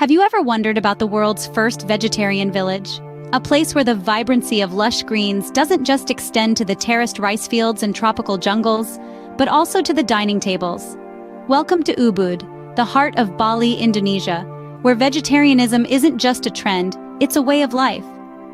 Have you ever wondered about the world's first vegetarian village? A place where the vibrancy of lush greens doesn't just extend to the terraced rice fields and tropical jungles, but also to the dining tables. Welcome to Ubud, the heart of Bali, Indonesia, where vegetarianism isn't just a trend, it's a way of life.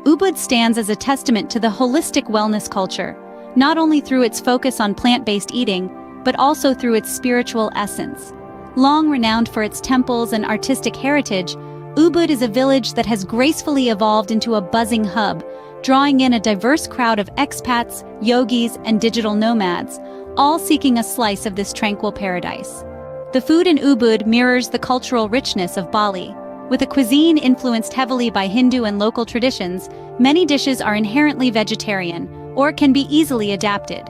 Ubud stands as a testament to the holistic wellness culture, not only through its focus on plant-based eating, but also through its spiritual essence. Long renowned for its temples and artistic heritage, Ubud is a village that has gracefully evolved into a buzzing hub, drawing in a diverse crowd of expats, yogis, and digital nomads, all seeking a slice of this tranquil paradise. The food in Ubud mirrors the cultural richness of Bali. With a cuisine influenced heavily by Hindu and local traditions, many dishes are inherently vegetarian or can be easily adapted.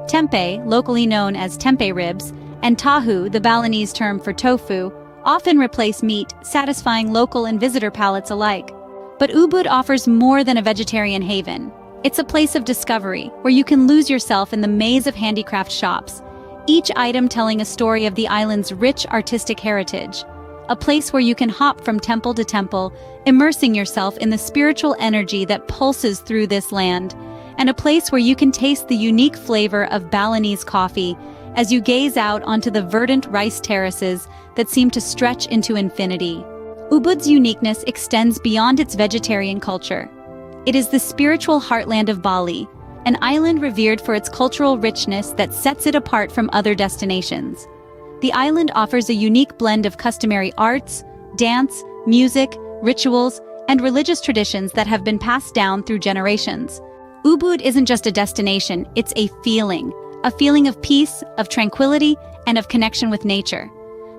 Tempeh, locally known as tempeh ribs, and tahu, the Balinese term for tofu, often replace meat, satisfying local and visitor palates alike. But Ubud offers more than a vegetarian haven. It's a place of discovery, where you can lose yourself in the maze of handicraft shops, each item telling a story of the island's rich artistic heritage. A place where you can hop from temple to temple, immersing yourself in the spiritual energy that pulses through this land, and a place where you can taste the unique flavor of Balinese coffee as you gaze out onto the verdant rice terraces that seem to stretch into infinity. Ubud's uniqueness extends beyond its vegetarian culture. It is the spiritual heartland of Bali, an island revered for its cultural richness that sets it apart from other destinations. The island offers a unique blend of customary arts, dance, music, rituals, and religious traditions that have been passed down through generations. Ubud isn't just a destination, it's a feeling of peace, of tranquility, and of connection with nature.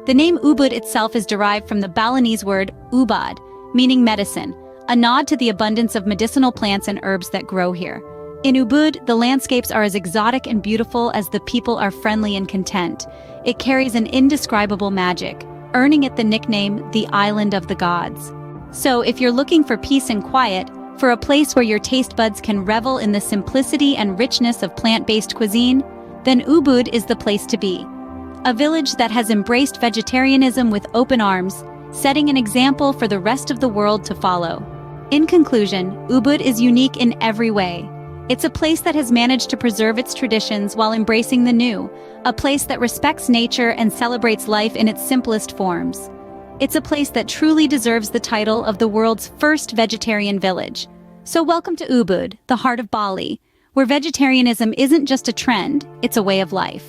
The name Ubud itself is derived from the Balinese word ubad, meaning medicine, a nod to the abundance of medicinal plants and herbs that grow here. In Ubud, the landscapes are as exotic and beautiful as the people are friendly and content. It carries an indescribable magic, earning it the nickname the Island of the Gods. So if you're looking for peace and quiet, for a place where your taste buds can revel in the simplicity and richness of plant-based cuisine, then Ubud is the place to be. A village that has embraced vegetarianism with open arms, setting an example for the rest of the world to follow. In conclusion, Ubud is unique in every way. It's a place that has managed to preserve its traditions while embracing the new, a place that respects nature and celebrates life in its simplest forms. It's a place that truly deserves the title of the world's first vegetarian village. So welcome to Ubud, the heart of Bali, where vegetarianism isn't just a trend, it's a way of life.